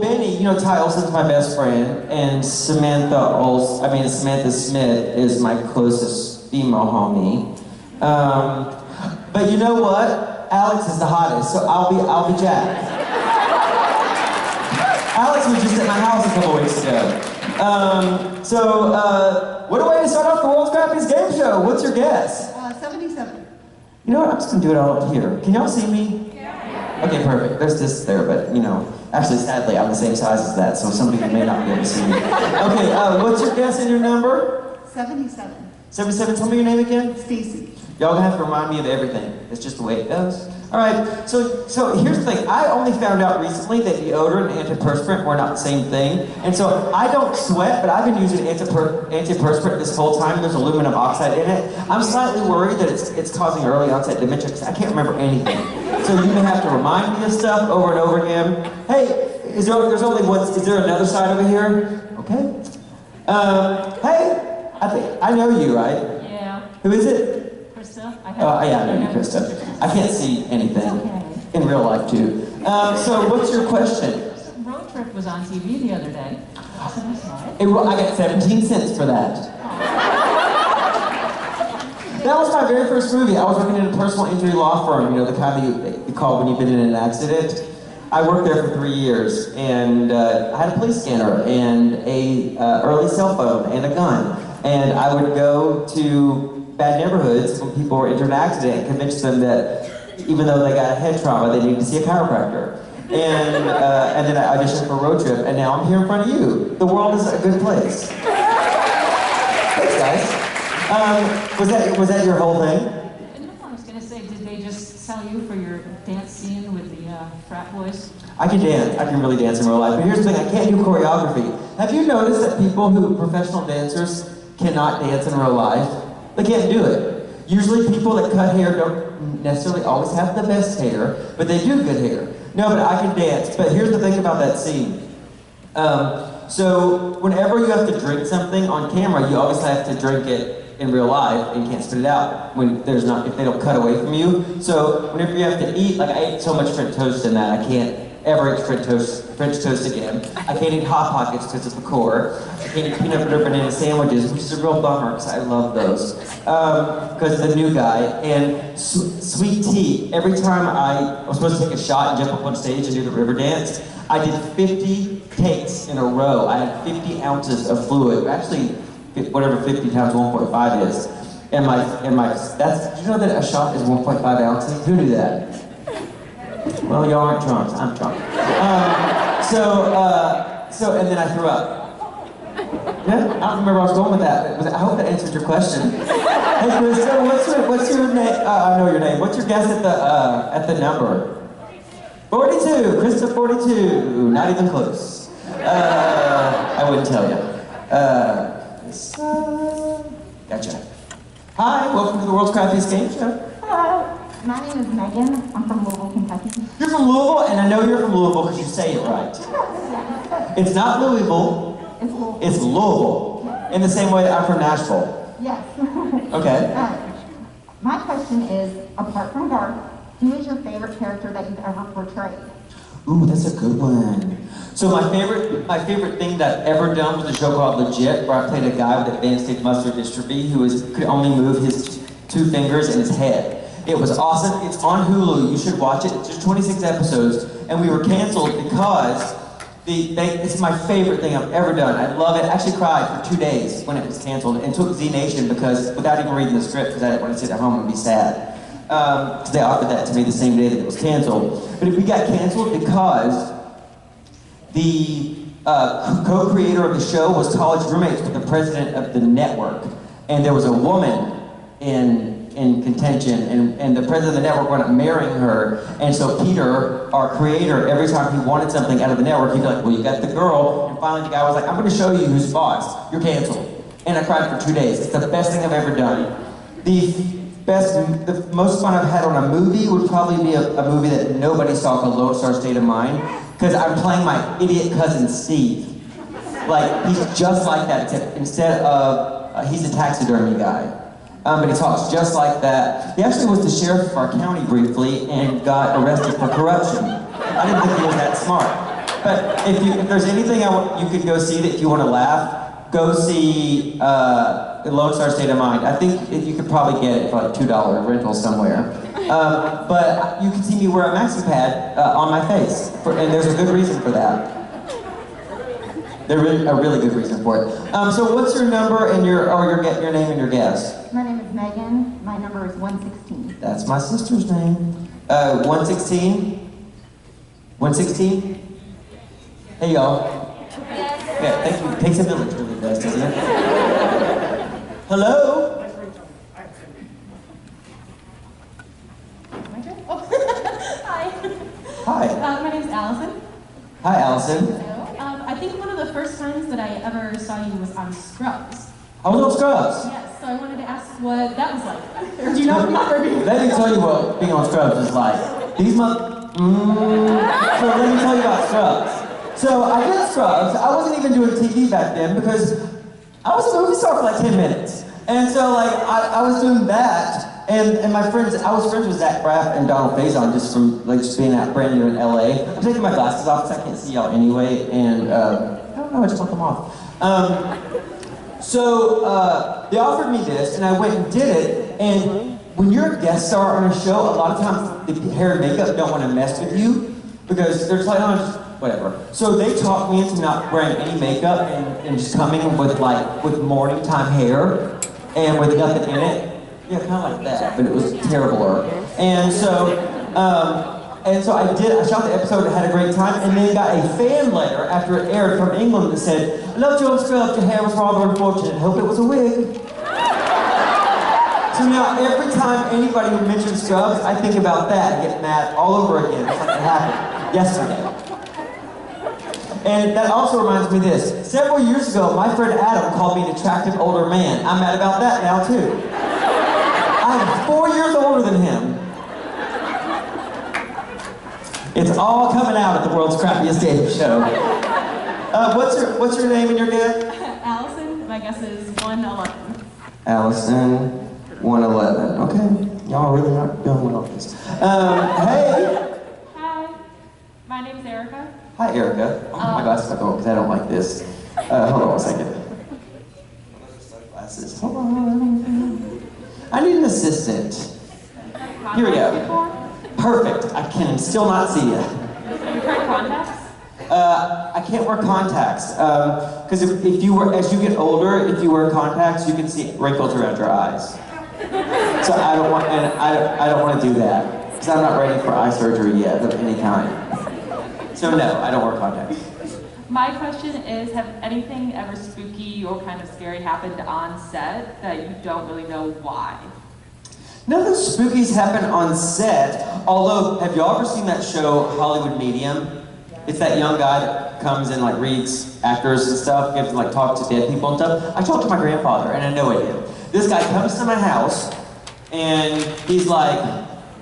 Benny, Ty Olson's my best friend, and Samantha Smith is my closest female homie. But you know what? Alex is the hottest, so I'll be Jack. Alex was just at my house a couple weeks ago. What a way to start off the world's crappiest game show. What's your guess? 77. You know what? I'm just gonna do it all up here. Can y'all see me? Yeah. Okay, perfect. There's this there, but actually, sadly, I'm the same size as that, so some people may not be able to see me. Okay, what's your guess and your number? 77. 77. Tell me your name again. Stacy. Y'all have to remind me of everything. It's just the way it goes. All right. So here's the thing. I only found out recently that deodorant and antiperspirant were not the same thing, and so I don't sweat, but I've been using antiperspirant this whole time. There's aluminum oxide in it. I'm slightly worried that it's causing early onset dementia because I can't remember anything. So you may have to remind me of stuff over and over again. Hey, is there another side over here? Okay. Hey, I know you, right? Yeah. Who is it? Krista? I know you, Krista. I can't see anything in real life, too. So what's your question? Road Trip was on TV the other day. I got 17 cents for that. That was my very first movie. I was working in a personal injury law firm, the kind that you call when you've been in an accident. I worked there for 3 years, and I had a police scanner, and a early cell phone, and a gun. And I would go to bad neighborhoods when people were into an accident and convince them that even though they got a head trauma, they needed to see a chiropractor. And then I auditioned for Road Trip, and now I'm here in front of you. The world is a good place. Thanks, guys. Was that your whole thing? No, I was going to say, did they just sell you for your dance scene with the frat boys? I can dance. I can really dance in real life. But here's the thing, I can't do choreography. Have you noticed that professional dancers cannot dance in real life? They can't do it. Usually people that cut hair don't necessarily always have the best hair, but they do good hair. No, but I can dance. But here's the thing about that scene. So whenever you have to drink something on camera, you always have to drink it in real life, and you can't spit it out if they don't cut away from you. So whenever you have to eat, like I ate so much French toast in that, I can't ever eat French toast again. I can't eat Hot Pockets because of the core. I can't eat peanut butter banana sandwiches, which is a real bummer because I love those. Because the new guy. And sweet tea, every time I was supposed to take a shot and jump up on stage and do the river dance, I did 50 takes in a row. I had 50 ounces of fluid. Actually, whatever 50 times 1.5 is. Did you know that a shot is 1.5 ounces? Who knew that? Well, y'all aren't drunk. I'm drunk. And then I threw up. Yeah, I don't remember where I was going with that. I hope that answered your question. Hey, Krista, what's your name? I know your name. What's your guess at the number? 42. Krista, 42. Not even close. I wouldn't tell you. Gotcha. Hi, welcome to the world's crappiest game show. Hello, my name is Megan. I'm from Louisville, Kentucky. You're from Louisville, and I know you're from Louisville because you say it right. It's not Louisville. It's Louisville. It's Louisville. In the same way that I'm from Nashville. Yes. Okay. My question is, apart from Garth, who is your favorite character that you've ever portrayed? Ooh, that's a good one. So my favorite thing that I've ever done was a show called Legit, where I played a guy with advanced stage muscular dystrophy who could only move his 2 fingers and his head. It was awesome. It's on Hulu. You should watch it. It's just 26 episodes, and we were canceled because it's my favorite thing I've ever done. I love it. I actually cried for 2 days when it was canceled, and took Z Nation without even reading the script because I didn't want to sit at home and be sad. Because they offered that to me the same day that it was canceled. But we got canceled because the co-creator of the show was college roommates with the president of the network. And there was a woman in contention, and the president of the network wound up marrying her. And so Peter, our creator, every time he wanted something out of the network, he'd be like, well, you got the girl. And finally the guy was like, I'm going to show you who's boss. You're canceled. And I cried for 2 days. It's the best thing I've ever done. The most fun I've had on a movie would probably be a movie that nobody saw called Lone Star State of Mind, because I'm playing my idiot cousin Steve. Like, he's just like that, except instead of, he's a taxidermy guy. But he talks just like that. He actually was the sheriff of our county briefly and got arrested for corruption. I didn't think he was that smart. But if there's anything you could go see that if you want to laugh, go see Lone Star State of Mind. I think you could probably get it for like $2 rental somewhere. But you can see me wear a maxi pad on my face, and there's a good reason for that. There's a really good reason for it. So what's your number and your name and your guess? My name is Megan. My number is 116. That's my sister's name. 116? 116? Hey y'all. Yeah, thank you. It takes a village really does, doesn't it? Hello? Hi. Hi. My name's Allison. Hi, Allison. I think one of the first times that I ever saw you was on Scrubs. I was on Scrubs. Yes, so I wanted to ask what that was like. Or do you not remember being Let me tell you what being on Scrubs is like. So let me tell you about Scrubs. So I did Scrubs. I wasn't even doing TV back then because I was a movie star for like 10 minutes. And so like I was doing that. And my friends, I was friends with Zach Braff and Donald Faison just from like just being out brand new in LA. I'm taking my glasses off because I can't see y'all anyway, and I don't know, I just want them off. They offered me this, and I went and did it. And when you're a guest star on a show, a lot of times the hair and makeup don't want to mess with you because they're like, oh, just whatever. So they talked me into not wearing any makeup and just coming with morning time hair and with nothing in it. Yeah, kind of like that, but it was terribler. And so I shot the episode, had a great time, and then got a fan letter after it aired from England that said, "I loved you on Scrubs, your hair was rather unfortunate, hope it was a wig." So now every time anybody would mention Scrubs, I think about that and get mad all over again. It's like it happened yesterday. And that also reminds me of this. Several years ago, my friend Adam called me an attractive older man. I'm mad about that now too. I'm 4 years older than him. It's all coming out at the world's crappiest game show. What's your name and your guess? Allison. My guess is 111. Allison, 111. Okay, y'all are really not doing well with this. Hey. Hi. My name's Erica. Hi, Erica. Oh, my glasses are going because I don't like this. Hold on a second. Sunglasses. Hold on. I need an assistant. Here we go. Perfect. I can still not see you. You wear contacts? I can't wear contacts because if you were, as you get older, if you wear contacts, you can see wrinkles around your eyes. So I don't want to do that because I'm not ready for eye surgery yet of any kind. So no, I don't wear contacts. My question is, have anything ever spooky or kind of scary happened on set that you don't really know why? None of the spookies happen on set, although, have y'all ever seen that show, Hollywood Medium? It's that young guy that comes and like reads actors and stuff, gets to like talk to dead people and stuff. I talked to my grandfather and I know I did. This guy comes to my house and he's like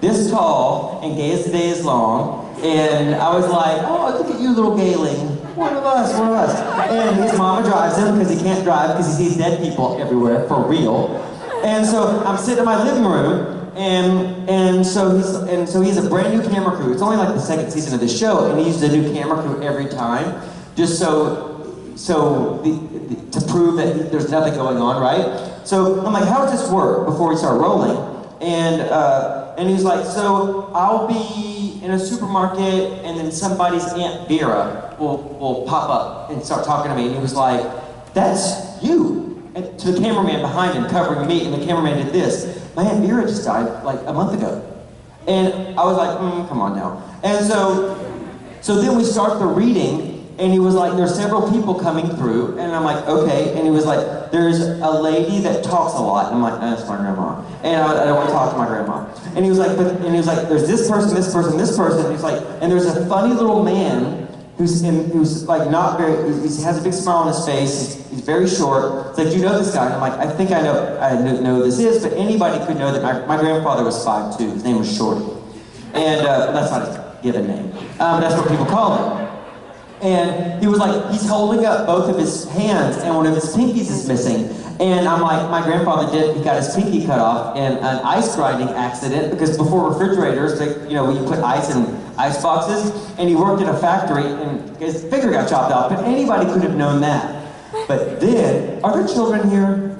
this tall and gay as the day is long. And I was like, oh, look at you, little gayling. One of us. And his mama drives him because he can't drive because he sees dead people everywhere, for real. And so I'm sitting in my living room, and so he's a brand new camera crew. It's only like the second season of the show, and he uses a new camera crew every time, just to prove that there's nothing going on, right? So I'm like, how does this work before we start rolling? And he's like, so I'll be in a supermarket, and then somebody's Aunt Vera will pop up and start talking to me, and he was like, that's you. And to the cameraman behind him, covering me, and the cameraman did this. My Aunt Vera just died like a month ago. And I was like, come on now. And so then we start the reading, and he was like, there's several people coming through, and I'm like, okay. And he was like, there's a lady that talks a lot. And I'm like, that's my grandma. And I don't want to talk to my grandma. And he was like, there's this person, this person, this person. And he's like, and there's a funny little man who's like not very, he has a big smile on his face, he's very short. It's like, do you know this guy? And I'm like, I think I know who this is, but anybody could know that my grandfather was 5'2", his name was Shorty. And that's not his given name, but that's what people call him. And he was like, he's holding up both of his hands and one of his pinkies is missing. And I'm like, my grandfather he got his pinky cut off in an ice grinding accident because before refrigerators, when you put ice in ice boxes, and he worked at a factory, and his finger got chopped off, but anybody could have known that. But then, are there children here?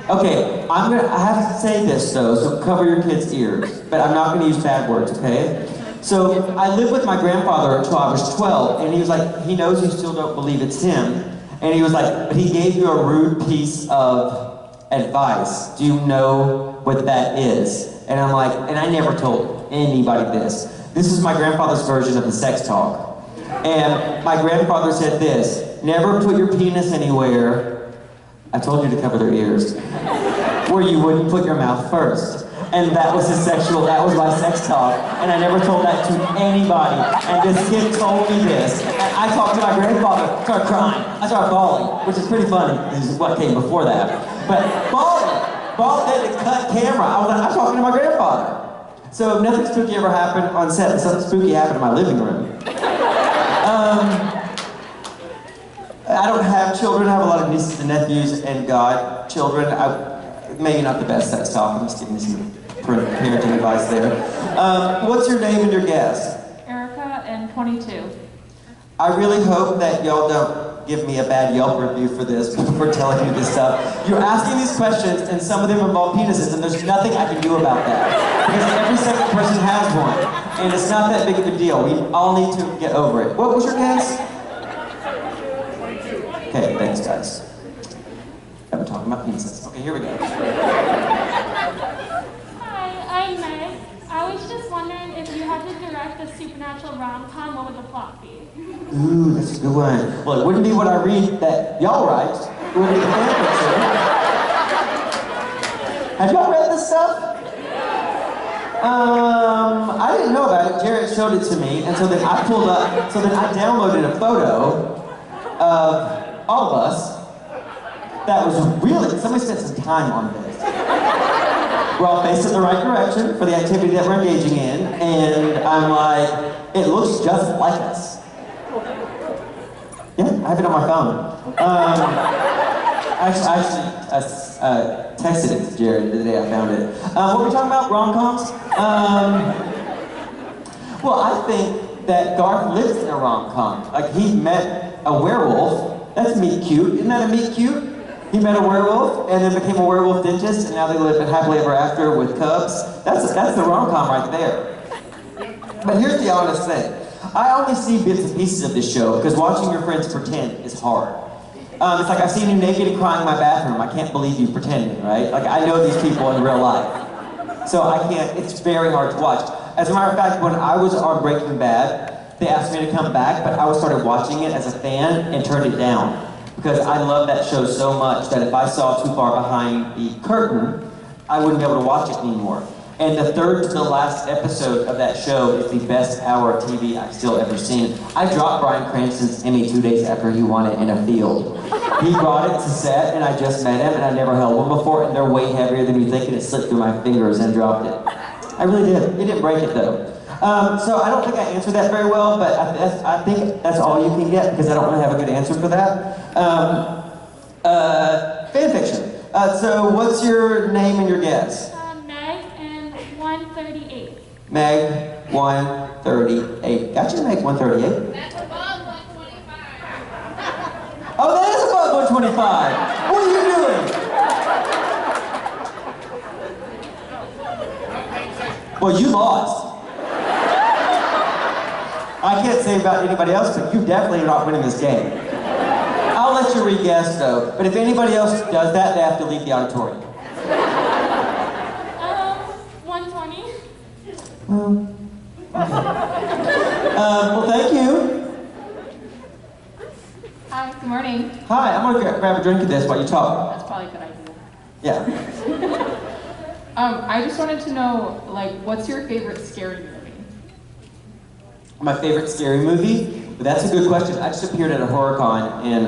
Okay, I have to say this though, so cover your kids' ears, but I'm not gonna use bad words, okay? So, I lived with my grandfather until I was 12, and he was like, he knows you still don't believe it's him, and he was like, but he gave you a rude piece of advice. Do you know what that is? And I'm like, and I never told anybody this. This is my grandfather's version of the sex talk. And my grandfather said this, never put your penis anywhere, I told you to cover their ears, where you wouldn't put your mouth first. And that was that was my sex talk. And I never told that to anybody. And this kid told me this. And I talked to my grandfather, started crying. I started bawling, which is pretty funny. This is what came before that. But bawling had to cut camera. I'm talking to my grandfather. So nothing spooky ever happened on set. Something spooky happened in my living room. I don't have children. I have a lot of nieces and nephews and godchildren. Maybe not the best sex talk. I'm just giving you some parenting advice there. What's your name and your guess? Erica and 22. I really hope that y'all don't give me a bad Yelp review for this, for telling me this stuff. You're asking these questions, and some of them involve penises, and there's nothing I can do about that. Because every second person has one, and it's not that big of a deal. We all need to get over it. What was your guess? Okay, thanks guys. I've been talking about penises. Okay, here we go. Hi, I'm Meg. I was just wondering if you had to direct a supernatural rom-com, what would the plot be? Ooh, that's a good one. Well, it wouldn't be what I read that y'all write. It would be the fan fiction. Have y'all read this stuff? I didn't know about it. Jared showed it to me, and so then I downloaded a photo of all of us. That was really, somebody spent some time on this. We're all facing the right direction for the activity that we're engaging in, and I'm like, it looks just like us. Yeah, I have it on my phone. I texted it to Jared the day I found it. What were we talking about? Rom-coms? Well, I think that Garth lives in a rom-com. Like, he met a werewolf. That's meet cute. Isn't that a meet cute? He met a werewolf and then became a werewolf dentist, and now they live happily ever after with cubs. That's the rom-com right there. But here's the honest thing. I only see bits and pieces of this show because watching your friends pretend is hard. It's like I've seen you naked and crying in my bathroom. I can't believe you pretending, right? Like, I know these people in real life. So I can't, it's very hard to watch. As a matter of fact, when I was on Breaking Bad, they asked me to come back, but I started watching it as a fan and turned it down. Because I love that show so much that if I saw too far behind the curtain, I wouldn't be able to watch it anymore. And the third to the last episode of that show is the best hour of TV I've still ever seen. I dropped Bryan Cranston's Emmy 2 days after he won it in a field. He brought it to set, and I just met him, and I never held one before, and they're way heavier than you think, and it slipped through my fingers and dropped it. I really did. It didn't break it though. So I don't think I answered that very well, but I think that's all you can get because I don't really have a good answer for that. Fan fiction. So what's your name and your guess? Meg and 138. Meg 138. Got you, Meg 138. That's above 125. Oh, that is above 125. What are you doing? Well, you lost. I can't say about anybody else, but you definitely are not winning this game. I'll let you re-guess though, but if anybody else does that, they have to leave the auditorium. 120. Well, thank you. Hi, good morning. Hi, I'm gonna grab a drink of this while you talk. That's probably a good idea. Yeah. I just wanted to know, like, what's your favorite scary movie? My favorite scary movie? That's a good question. I just appeared at a horror con in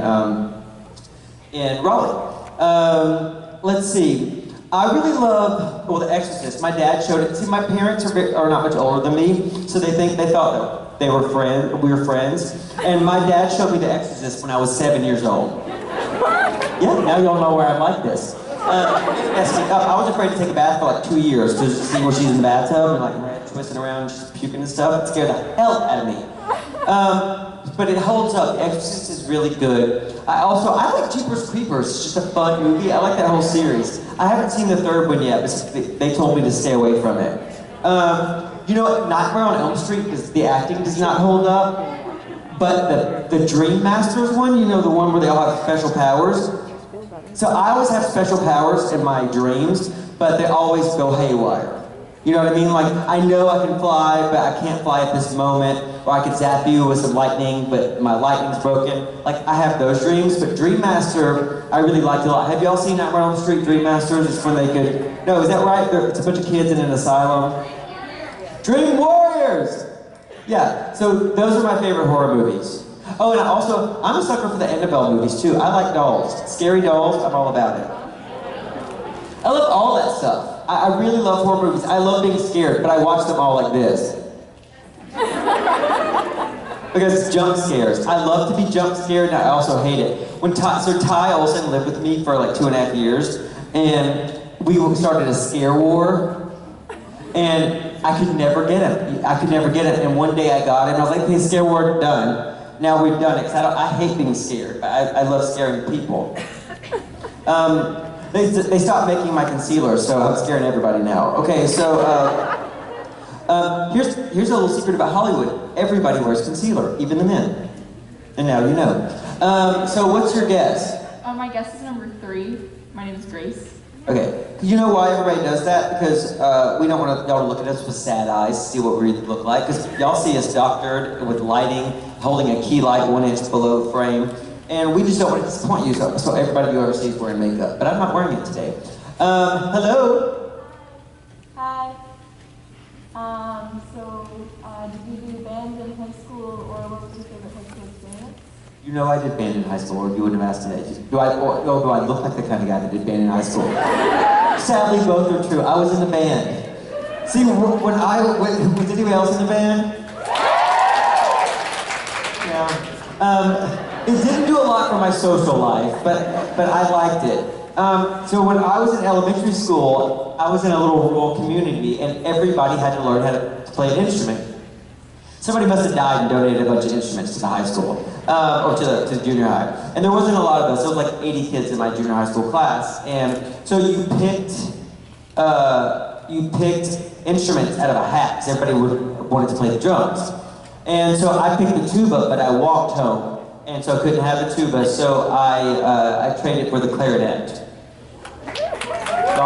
Raleigh. Let's see. I really love, well, The Exorcist. My dad showed it. See, my parents are not much older than me, so they thought that we were friends. And my dad showed me The Exorcist when I was 7 years old. Yeah, now y'all know where I'm like this. It messed me up. I was afraid to take a bath for like 2 years to see where she's in the bathtub and like twisting around, just puking and stuff. It scared the hell out of me. But it holds up. The Exorcist is really good. I like Jeepers Creepers. It's just a fun movie. I like that whole series. I haven't seen the third one yet, but they told me to stay away from it. You know what? Nightmare on Elm Street, because the acting does not hold up. But the Dream Masters one, you know, the one where they all have special powers. So I always have special powers in my dreams, but they always go haywire. You know what I mean? Like, I know I can fly, but I can't fly at this moment. Or I could zap you with some lightning, but my lightning's broken. Like, I have those dreams, but Dream Master, I really liked it a lot. Have y'all seen Nightmare on Elm Street, Dream Masters? It's when they could... No, is that right? It's a bunch of kids in an asylum. Dream Warriors! Yeah, so those are my favorite horror movies. Oh, and I'm a sucker for the Annabelle movies, too. I like dolls. Scary dolls, I'm all about it. I love all that stuff. I really love horror movies. I love being scared, but I watch them all like this. Because it's jump scares. I love to be jump scared, and I also hate it. So Ty Olsen lived with me for like 2.5 years, and we started a scare war, and I could never get him. And one day I got him, and I was like, hey, scare war done. Now we've done it, because I hate being scared, but I love scaring people. They stopped making my concealer, so I'm scaring everybody now. Okay, so here's a little secret about Hollywood. Everybody wears concealer, even the men. And now you know. So what's your guess? My guess is number 3. My name is Grace. Okay, you know why everybody does that? Because we don't want y'all to look at us with sad eyes, see what we look like. Because y'all see us doctored with lighting, holding a key light 1 inch below the frame. And we just don't want to disappoint you, so everybody you ever see is wearing makeup. But I'm not wearing it today. Hello? Hi. Did you do band in high school, or what was your favorite high school experience? You know I did band in high school, or you wouldn't have asked today. Do I look like the kind of guy that did band in high school? Sadly, both are true. I was in the band. See, was anybody else in the band? Yeah. It didn't do a lot for my social life, but I liked it. So when I was in elementary school, I was in a little rural community, and everybody had to learn how to play an instrument. Somebody must have died and donated a bunch of instruments to the high school, or to the junior high. And there wasn't a lot of us. There was like 80 kids in my junior high school class, and so you picked instruments out of a hat, because everybody wanted to play the drums. And so I picked the tuba, but I walked home. And so I couldn't have the tuba, so I traded for the clarinet. There's a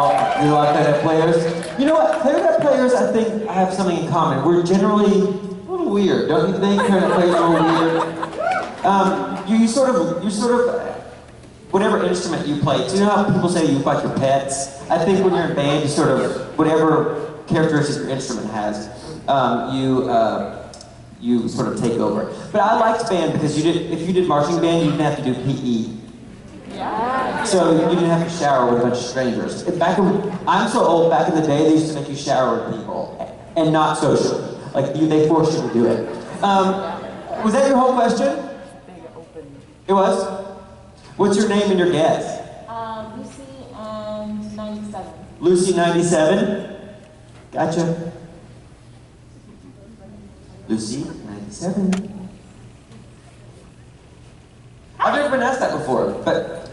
lot of clarinet players. You know what? Clarinet players, I think, have something in common. We're generally a little weird, don't you think? Clarinet players are a little weird. You sort of, whatever instrument you play. So you know how people say you look like your pets? I think when you're in band, you sort of, whatever characteristics your instrument has, you sort of take over. But I liked band because if you did marching band, you didn't have to do PE. Yeah. So you didn't have to shower with a bunch of strangers. I'm so old, back in the day, they used to make you shower with people, and not socially. Like, they forced you to do it. Was that your whole question? It was? What's your name and your guess? Lucy and 97. Lucy 97? Gotcha. Lucy, 97. I've never been asked that before, but,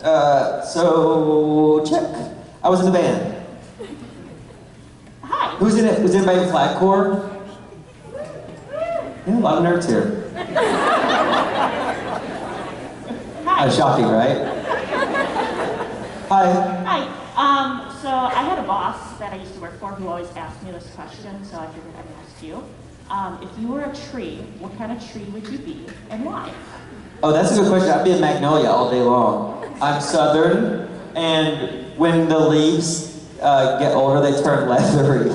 so, check. I was in the band. Hi. Who's in it? Was anybody in Flag Corps? Yeah, a lot of nerds here. Hi. Shocking, right? Hi. Hi. So I had a boss that I used to work for who always asked me this question, so I figured I'd ask you. If you were a tree, what kind of tree would you be, and why? Oh, that's a good question. I'd be a magnolia all day long. I'm Southern, and when the leaves get older, they turn leathery.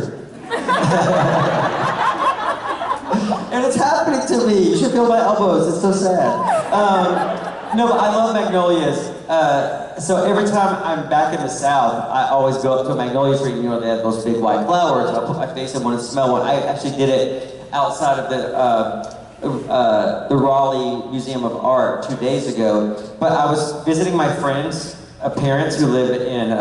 And it's happening to me. You should feel my elbows. It's so sad. No, but I love magnolias. So every time I'm back in the South, I always go up to a magnolia tree. You know, they have those big white flowers. I'll put my face in one and smell one. I actually did it outside of the Raleigh Museum of Art 2 days ago. But I was visiting my friends parents who live in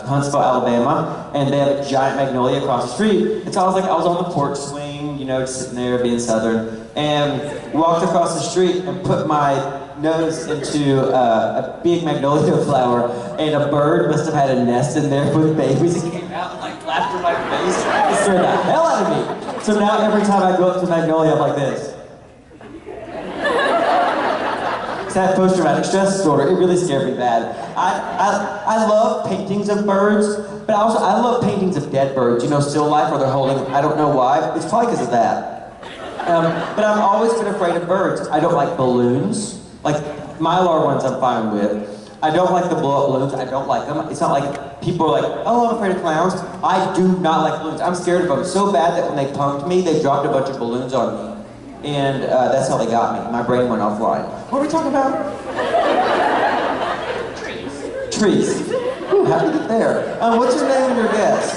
Huntsville, Alabama, and they have a giant magnolia across the street. And so I was on the porch swing, just sitting there being Southern, and walked across the street and put my nose into a big magnolia flower, and a bird must have had a nest in there with babies. It came out and laughed in my face. It scared the hell out of me. So now every time I go up to magnolia, I'm like this. I have post-traumatic stress disorder. It really scared me bad. I love paintings of birds, but I love paintings of dead birds. Still life where they're holding. I don't know why. It's probably because of that. But I've always been afraid of birds. I don't like balloons. Like Mylar ones, I'm fine with. I don't like the blow-up balloons. I don't like them. It's not like people are like, oh, I'm afraid of clowns. I do not like balloons. I'm scared of them so bad that when they punked me, they dropped a bunch of balloons on me. And that's how they got me. My brain went offline. What are we talking about? Trees. Ooh, how did we get there? What's your name and your guess?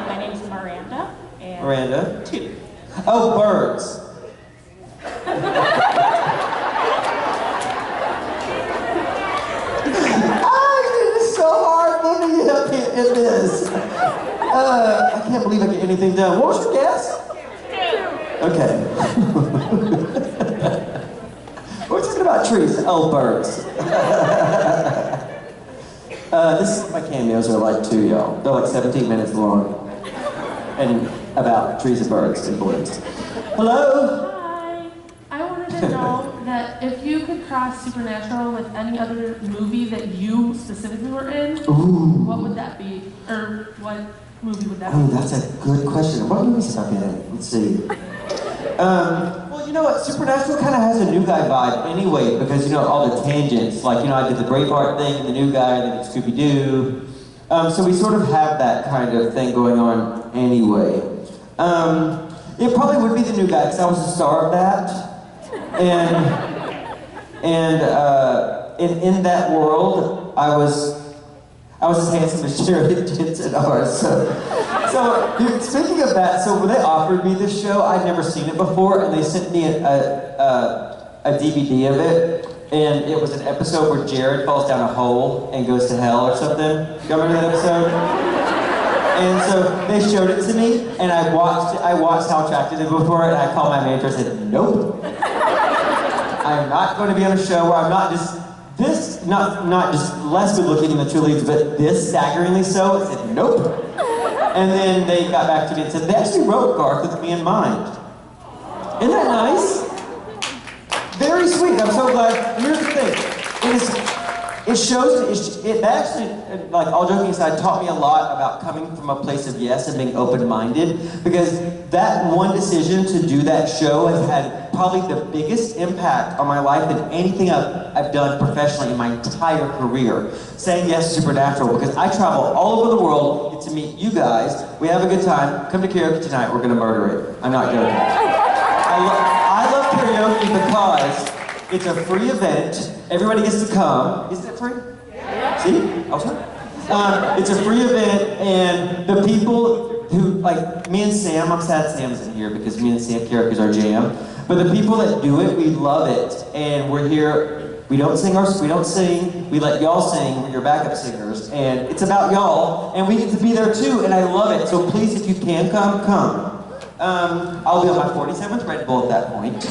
My name's Miranda. And Miranda? 2. Oh, birds. It is so hard looking at this. I can't believe I get anything done. What was your guess? 2. Okay. We're talking about trees. Oh, birds. This is what my cameos are like too, y'all. They're like 17 minutes long. And about trees and birds and balloons. Hello? Hi. I wanted to know that if you could cross Supernatural with any other movie that you specifically were in, what would that be? Or what movie would that be? Oh, that's a good question. What movies have I been in? Let's see. Well, you know what? Supernatural kind of has a New Guy vibe anyway, because, all the tangents. Like, I did the Braveheart thing, and the New Guy, and then Scooby-Doo. So we sort of have that kind of thing going on anyway. It probably would be the New Guy, because I was the star of that. And in that world, I was as handsome as Jerry Jensen are. So speaking of that, so when they offered me this show, I'd never seen it before, and they sent me a DVD of it, and it was an episode where Jared falls down a hole and goes to hell or something. You remember that episode? And so they showed it to me, and I watched How Attracted It before, and I called my manager and said, nope. I am not going to be on a show where I'm not just not just less good looking than the two leads, but this staggeringly so. I said, nope. And then they got back to me and said, they actually wrote Garth with me in mind. Isn't that nice? Very sweet. I'm so glad. Here's the thing. That actually, like all joking aside, taught me a lot about coming from a place of yes and being open-minded, because that one decision to do that show has had probably the biggest impact on my life than anything I've done professionally in my entire career. Saying yes to Supernatural, because I travel all over the world, get to meet you guys, we have a good time, come to karaoke tonight, we're gonna murder it. I'm not joking. I love karaoke because it's a free event. Everybody gets to come. Isn't it free? Yeah. See? I was right. It's a free event, and the people who, like me and Sam, I'm sad Sam's in here because me and Sam karaoke's our jam. But the people that do it, we love it, and we're here. We don't sing. We let y'all sing. We're your backup singers, and it's about y'all, and we get to be there too, and I love it. So please, if you can come. I'll be on my 47th Red Bull at that point.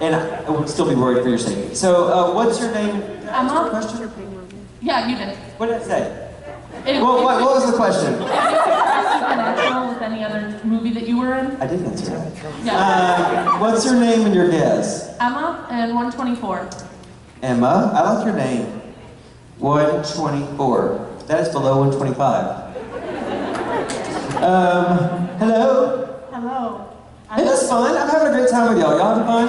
And I would still be worried for your safety. So, what's your name? Emma? Question? Yeah, you did. What did I say? What was the question? Supernatural with any other movie that you were in? I did answer that. Yeah. What's your name and your guess? Emma and 124. Emma, I like your name. 124. That is below 125. Hello? Hello. Hey, that's fun. I'm having a great time with y'all. Y'all having fun?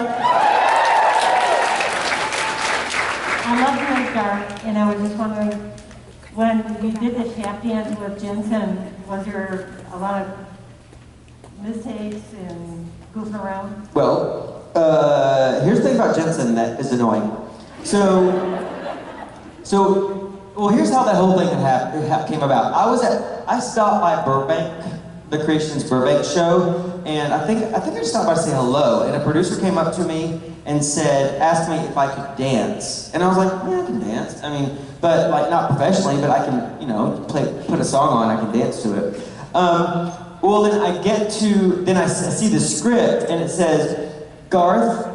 I love you, Garth, and I was just wondering, when you did the tap dance with Jensen, was there a lot of mistakes and goofing around? Well, here's the thing about Jensen that is annoying. Well, here's how that whole thing came about. I stopped by Burbank, the Creations Burbank show, and I think I just stopped by to say hello, and a producer came up to me and asked me if I could dance. And I was like, yeah, I can dance. I mean, but like not professionally, but I can, you know, put a song on, I can dance to it. Well, then I see the script and it says, Garth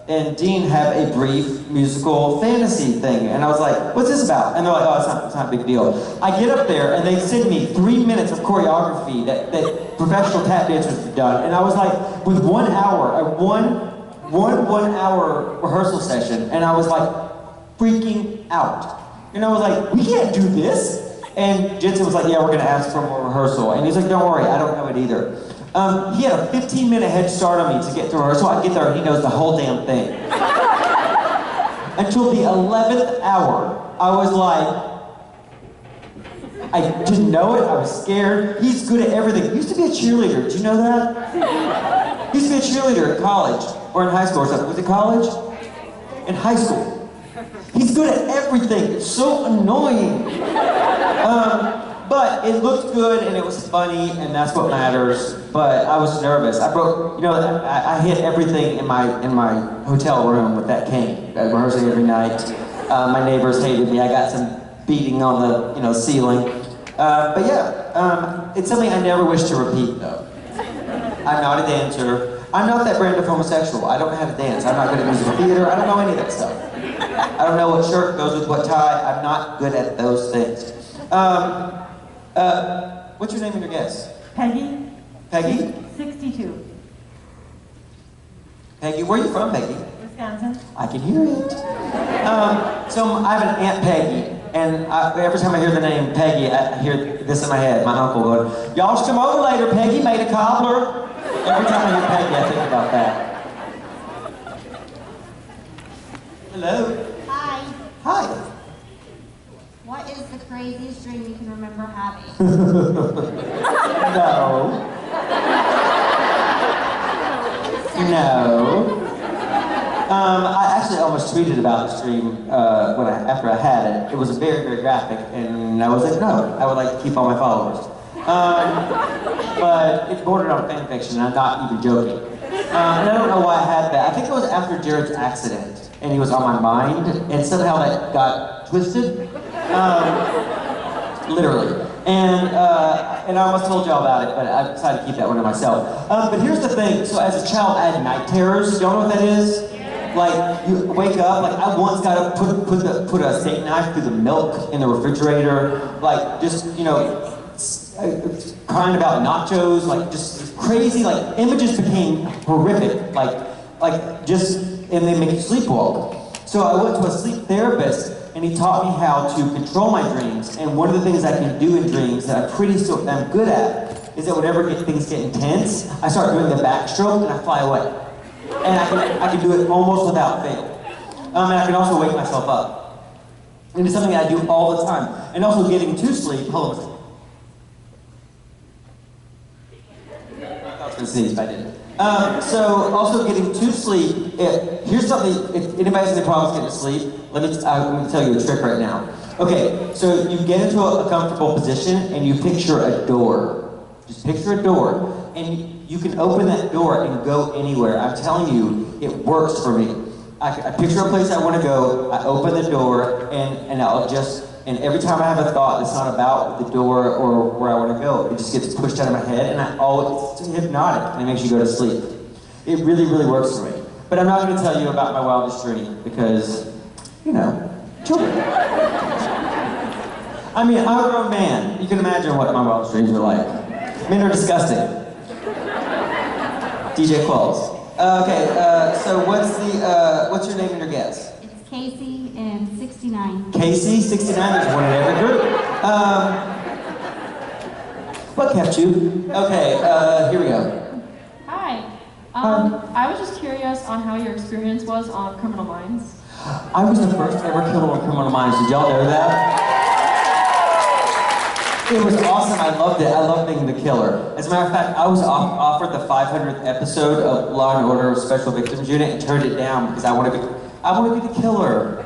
and Dean have a brief musical fantasy thing. And I was like, what's this about? And they're like, oh, it's not a big deal. I get up there and they send me 3 minutes of choreography that professional tap dancers have done. And I was like, with 1 hour, one hour rehearsal session, and I was like freaking out. And I was like, we can't do this. And Jensen was like, yeah, we're gonna ask for more rehearsal. And he's like, don't worry, I don't know it either. He had a 15-minute head start on me to get to rehearsal. I get there and he knows the whole damn thing. Until the 11th hour, I was like, I didn't know it, I was scared. He's good at everything. He used to be a cheerleader, did you know that? He used to be a cheerleader at college, or in high school or something. Was it college? In high school. He's good at everything, it's so annoying. But it looked good and it was funny and that's what matters. But I was nervous. I broke, you know, I hit everything in my hotel room with that cane. I rehearsing every night. My neighbors hated me. I got some beating on the, you know, ceiling. But yeah, it's something I never wish to repeat though. I'm not a dancer. I'm not that brand of homosexual. I don't know how to dance. I'm not good at musical theater. I don't know any of that stuff. I don't know what shirt goes with what tie. I'm not good at those things. What's your name and your guess? Peggy, Peggy? 62, Peggy, where are you from, Peggy? Wisconsin. I can hear it. So I have an Aunt Peggy, and every time I hear the name Peggy, I hear this in my head, my uncle going, y'all should come over later, Peggy made a cobbler. Every time I hear Peggy, I think about that. Hello. Hi. Hi. What is the craziest dream you can remember having? No. No. I actually almost tweeted about this dream after I had it. It was very, very graphic, and I was like, no, I would like to keep all my followers. But it bordered on fan fiction, and I'm not even joking. And I don't know why I had that. I think it was after Jared's accident, and he was on my mind, and somehow that got twisted. Literally. And I almost told y'all about it, but I decided to keep that one to myself. But here's the thing, so as a child, I had night terrors. Y'all know what that is? Like, you wake up, like I once got to put a steak knife through the milk in the refrigerator, like just, you know, crying about nachos, like just crazy, like images became horrific, like just, and they make you sleepwalk. So I went to a sleep therapist, and he taught me how to control my dreams. And one of the things I can do in dreams that I'm good at is that whenever things get intense, I start doing the backstroke and I fly away. And I can do it almost without fail. And I can also wake myself up. And it's something I do all the time. And also getting to sleep. Hold on a second. I was going to sneeze, but I didn't. So also getting to sleep, here's something, if anybody has any problems getting to sleep, I'm going to tell you a trick right now. Okay, so you get into a comfortable position and you picture a door. Just picture a door, and you can open that door and go anywhere. I'm telling you, it works for me. I picture a place I want to go, I open the door, and every time I have a thought that's not about the door or where I want to go, it just gets pushed out of my head, and it's hypnotic, and it makes you go to sleep. It really, really works for me. But I'm not going to tell you about my wildest dream, because, you know, children. I mean, I'm a grown man. You can imagine what my wildest dreams are like. Men are disgusting. DJ Qualls. Okay, so what's your name and your guess? It's Casey and 69. Casey, 69, there's one in every group. What kept you? Okay, here we go. Hi. I was just curious on how your experience was on Criminal Minds. I was the first ever killer on Criminal Minds. Did y'all know that? It was awesome. I loved it. I loved being the killer. As a matter of fact, I was offered the 500th episode of Law and Order Special Victims Unit and turned it down because I want to be the killer.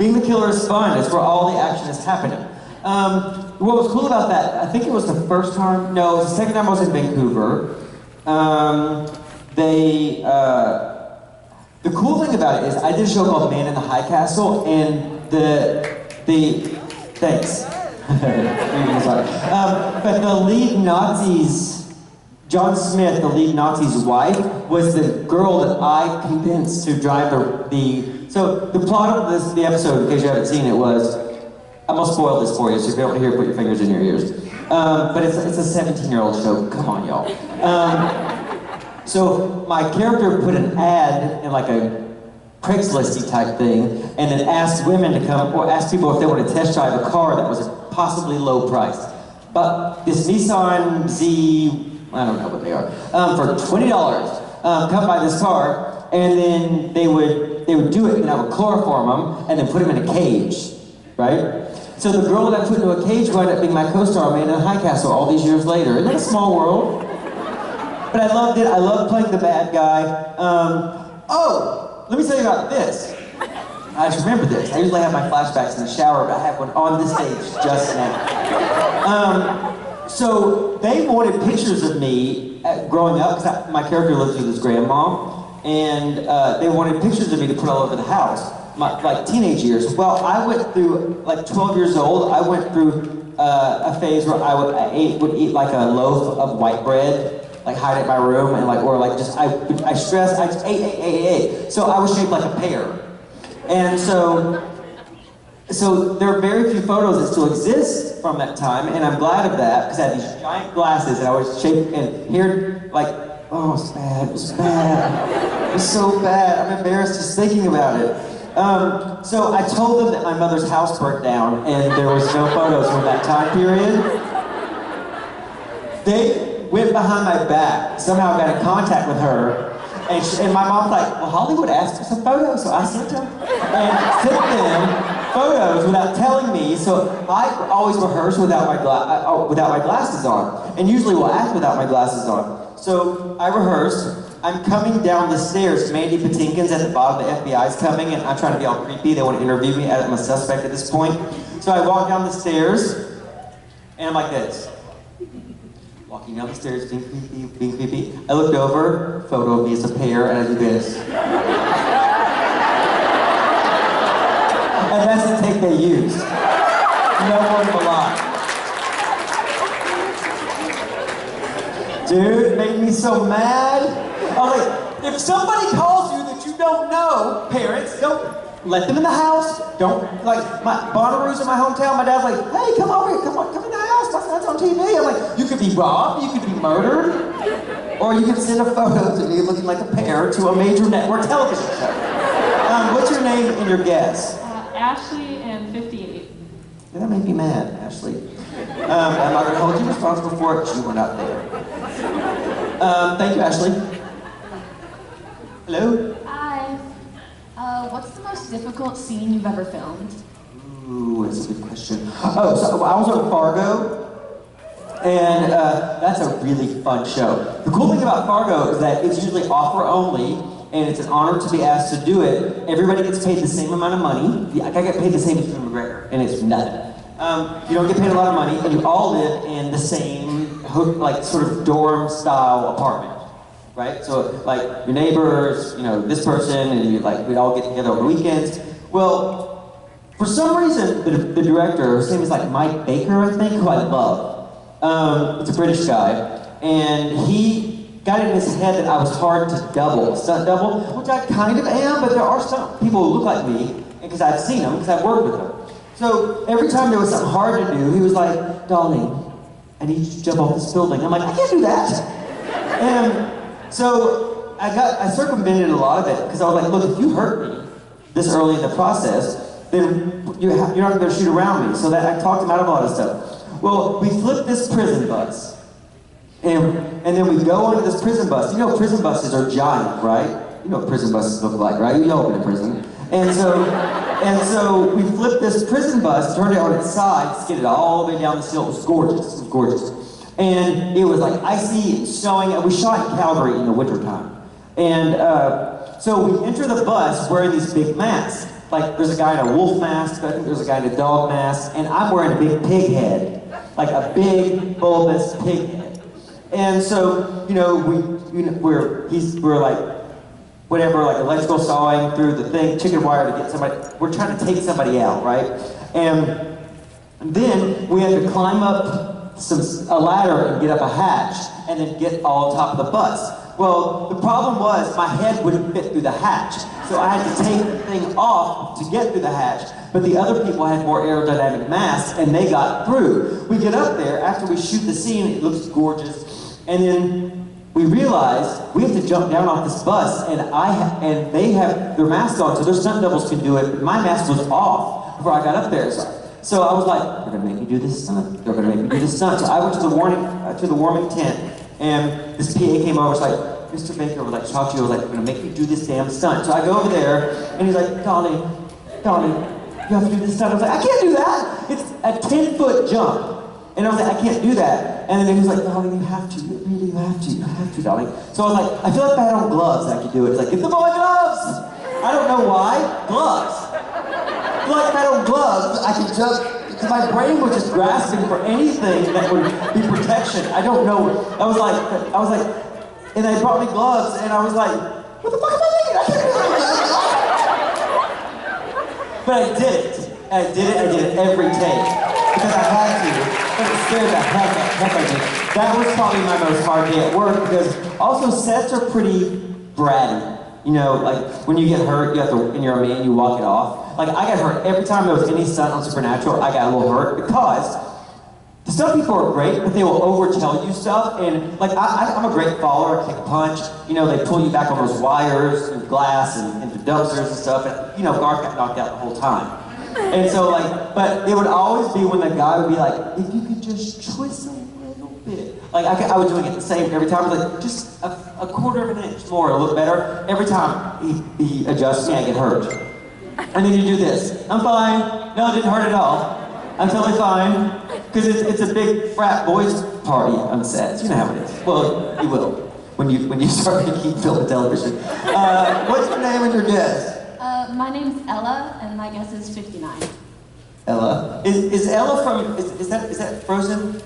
Being the killer is fun. It's where all the action is happening. What was cool about that, I think it was the first time, no, it was the second time I was in Vancouver. they, the cool thing about it is I did a show called Man in the High Castle, and thanks. But the lead Nazi's, John Smith, the lead Nazi's wife, was the girl that I convinced to drive so the plot of the episode, in case you haven't seen it, was, I'm gonna spoil this for you, so if you don't want to hear it, put your fingers in your ears. But it's a 17-year-old show, come on y'all. So my character put an ad in like a Craigslist-y type thing, and then asked women to come, or asked people if they wanted to test drive a car that was possibly low priced. But this Nissan Z, I don't know what they are, for $20, come buy this car, and then they would do it, and I would chloroform them, and then put them in a cage, right? So the girl that I put into a cage wound up being my co-star, Man in the High Castle, all these years later. Isn't that a small world? But I loved it. I loved playing the bad guy. Let me tell you about this. I just remember this. I usually have my flashbacks in the shower, but I have one on this stage just now. So they wanted pictures of me growing up, because my character lives with his grandma, and they wanted pictures of me to put all over the house, like teenage years. Well, I went through, like 12 years old, I went through a phase where I would eat like a loaf of white bread, like hide it in my room, and I stressed, I just ate. So I was shaped like a pear. And so there are very few photos that still exist from that time, and I'm glad of that, because I had these giant glasses, and I was shaped, and here, like, oh, it was bad. It was so bad. I'm embarrassed just thinking about it. So I told them that my mother's house burnt down, and there was no photos from that time period. They went behind my back, somehow got in contact with her, and my mom's like, well, Hollywood asked for some photos, so I sent them. And sent them photos without telling me, so I always rehearse without my glasses on, and usually will act without my glasses on. So I rehearsed. I'm coming down the stairs. Mandy Patinkin's at the bottom, the FBI's coming, and I'm trying to be all creepy. They want to interview me. I'm a suspect at this point. So I walk down the stairs, and I'm like this. Walking down the stairs, being creepy. I looked over, photo of me as a pear, and I do this. And that's the take they used. No more than a lot. Dude, it made me so mad. I was like, if somebody calls you that you don't know, parents, don't let them in the house. Don't, like, my Bonnaroo's in my hometown, my dad's like, hey, come over here, come in the house, that's on TV. I'm like, you could be robbed, you could be murdered, or you could send a photo to me looking like a pear to a major network television show. What's your name and your guess? Ashley and 58. That made me mad, Ashley. I'm not going to hold you responsible for it, you were not there. Thank you, Ashley. Hello? Hi. What's the most difficult scene you've ever filmed? Ooh, that's a good question. Oh, so I was on Fargo, and that's a really fun show. The cool thing about Fargo is that it's usually offer only, and it's an honor to be asked to do it. Everybody gets paid the same amount of money. I get paid the same as Jim McGregor, and it's nothing. You don't get paid a lot of money, and you all live in the same, like, sort of dorm-style apartment, right? So, like, your neighbors, you know, this person, and we'd all get together on the weekends. Well, for some reason, the director, his name is like Mike Baker, I think, who I love. It's a British guy, and he got it in his head that I was hard to double, stunt double, which I kind of am, but there are some people who look like me, because I've seen them, because I've worked with them. So every time there was something hard to do, he was like, darling, I need you to jump off this building. I'm like, I can't do that. And so I circumvented a lot of it, because I was like, look, if you hurt me this early in the process, then you're not going to shoot around me. So that I talked him out of a lot of stuff. Well, we flipped this prison bus, and then we go onto this prison bus. You know prison buses are giant, right? You know what prison buses look like, right? You all been in prison. And so we flipped this prison bus, turned it on its side, skidded all the way down the hill. It was gorgeous. It was gorgeous. And it was like icy and snowing, and we shot in Calgary in the wintertime. And so we enter the bus wearing these big masks. Like, there's a guy in a wolf mask, I think there's a guy in a dog mask, and I'm wearing a big pig head. Like a big, bulbous pig head. And so, we're like, whatever, like electrical sawing through the thing, chicken wire to get somebody, we're trying to take somebody out, right? And then we had to climb up a ladder and get up a hatch and then get all on top of the bus. Well, the problem was my head wouldn't fit through the hatch. So I had to take the thing off to get through the hatch. But the other people had more aerodynamic mass and they got through. We get up there, after we shoot the scene, it looks gorgeous. And then we realized we have to jump down off this bus and they have their masks on, so their stunt doubles can do it. But my mask was off before I got up there. So I was like, they're gonna make me do this stunt. They're gonna make me do this stunt. So I went to the warming tent, and this PA came over. Was like, Mr. Baker would like talk to you. I was like, I'm gonna make you do this damn stunt. So I go over there, and he's like, Dolly, you have to do this stunt. I was like, I can't do that. It's a 10-foot jump. And I was like, I can't do that. And then he was like, Dolly, you have to. You really have to, Dolly. So I was like, I feel like if I had on gloves, I could do it. He's like, get the boy gloves. I don't know why. Gloves. I feel like if I had on gloves, I could jump, because my brain was just grasping for anything that would be protection. I don't know. I was like, and they brought me gloves, and I was like, what the fuck am I thinking? I can't do it. But I did it every take, because I had to, but it scared the heck out of me. That was probably my most hard day at work, because also sets are pretty bratty. You know, like, when you get hurt, you have to, and you're a man, you walk it off. Like, I got hurt every time there was any stunt on Supernatural, I got a little hurt, because the stunt people are great, but they will overtell you stuff, and, like, I'm a great faller, I kick a punch, you know, they pull you back on those wires, and glass, and into dumpsters and stuff, and, you know, Garth got knocked out the whole time. And so, like, but it would always be when the guy would be like, if you could just twist a little bit. Like, I was doing it the same every time. I was like, just a quarter of an inch more, it'll look better. Every time he adjusts me, I get hurt. And then you do this. I'm fine. No, it didn't hurt at all. I'm totally fine. Because it's a big frat boys party on sets. You know how it is. Well, you will. When you start to keep film and television. What's your name and your guess? My name's Ella, and my guess is 59. Ella. Is Ella from, is that Frozen?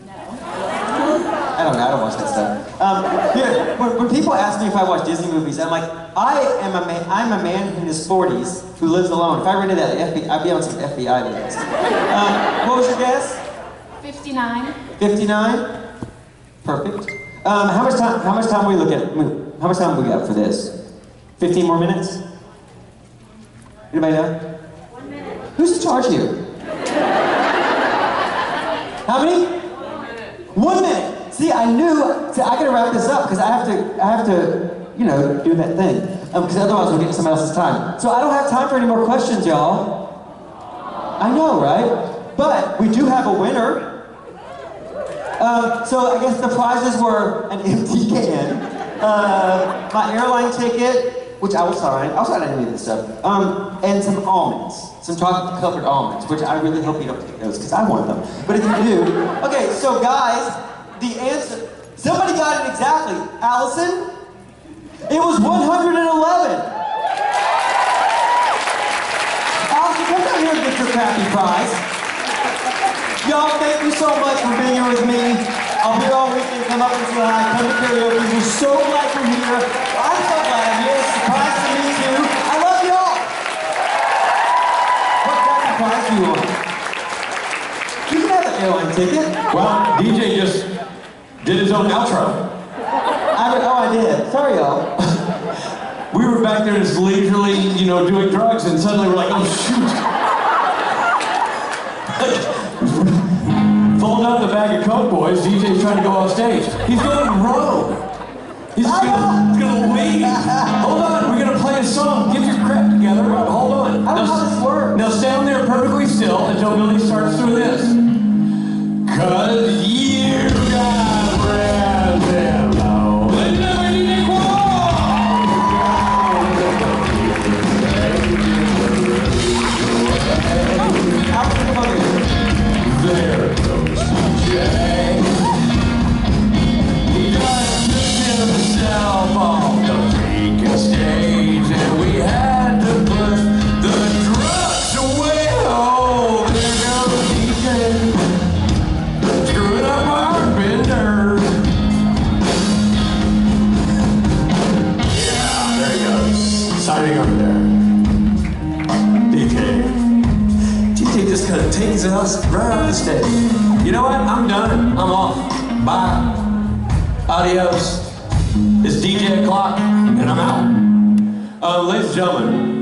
No. I don't know, I don't watch that stuff. Here, when people ask me if I watch Disney movies, I'm like, I'm a man in his 40s who lives alone. If I rented that FBI, I'd be on some FBI list. What was your guess? 59. 59? Perfect. How much time we look at, how much time we got for this? 15 more minutes? Anybody know? 1 minute. Who's in charge here? How many? 1 minute. See, I gotta wrap this up because I have to, you know, do that thing. Because otherwise we'll get somebody else's time. So I don't have time for any more questions, y'all. I know, right? But we do have a winner. So I guess the prizes were an empty can, my airline ticket, which I will sign. I'll sign any of this stuff. And some almonds. Some chocolate-covered almonds, which I really hope you don't take those, because I want them. But if you do... Okay, so guys, the answer... Somebody got it exactly. Allison? It was 111. Allison, come down here and get your crappy prize. Y'all, thank you so much for being here with me. I'll be here all weekend. Come up and say hi. Come to karaoke. We're so glad you're here. I'm so glad I'm here. It's a surprise to me too. I love y'all. What crappy prize do you want? You can have an airline ticket. Well, DJ just did his own outro. I did. Sorry, y'all. We were back there just leisurely, you know, doing drugs, and suddenly we're like, oh shoot. Fold out the bag of Coke, boys. DJ's trying to go off stage. He's going rogue. He's gonna leave. Hold on, we're gonna play a song. Get your crap together. Hold on. I don't know how this works. Now stand there perfectly still until Billy starts through this. 'Cause you got friends in low. And never need a there goes DJ. He just took himself off the freaking stage. signing up there. DJ just kind of takes us right off the stage. You know what? I'm done. I'm off. Bye. Adios. It's DJ o'clock, and I'm out. Ladies and gentlemen,